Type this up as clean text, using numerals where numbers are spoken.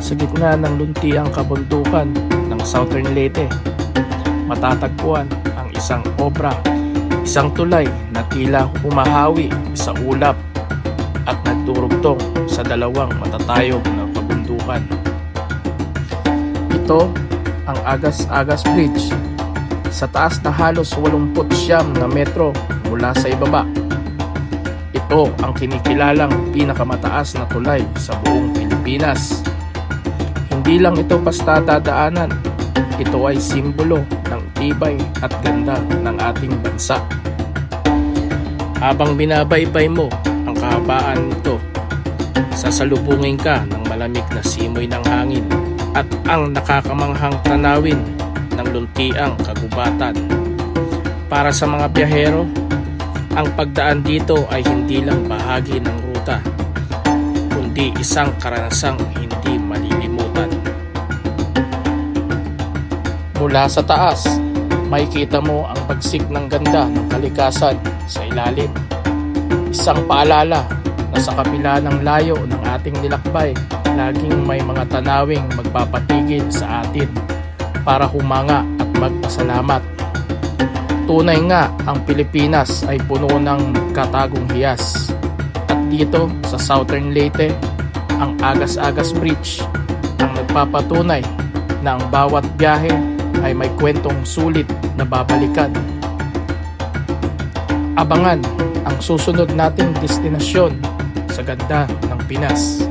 Sa gitna ng luntiang kabundukan ng Southern Leyte, matatagpuan ang isang obra, isang tulay na tila humahawi sa ulap at nagdurugtong sa dalawang matatayog na kabundukan. Ito ang Agas-Agas Bridge, sa taas na halos 89 na metro mula sa ibaba. Ito ang kinikilalang pinakamataas na tulay sa buong Pilipinas. Hindi lang ito basta dadaanan, ito ay simbolo ng tibay at ganda ng ating bansa. Habang binabaybay mo ang kahabaan nito, sasalubungin ka ng malamig na simoy ng hangin at ang nakakamanghang tanawin ng luntiang kagubatan. Para sa mga biyahero, ang pagdaan dito ay hindi lang bahagi ng ruta, kundi isang karanasang hindi malilimutan. Mula sa taas, makikita mo ang pagsik ng ganda ng kalikasan sa ilalim. Isang paalala na sa kabila ng layo ng ating nilakbay, laging may mga tanawing magpapatigil sa atin para humanga at magpasalamat. Tunay nga ang Pilipinas ay puno ng katagong hiyas. At dito sa Southern Leyte, ang Agas-Agas Bridge ang nagpapatunay na ang bawat biyahe ay may kwentong sulit na babalikan. Abangan ang susunod nating destinasyon sa ganda ng Pinas.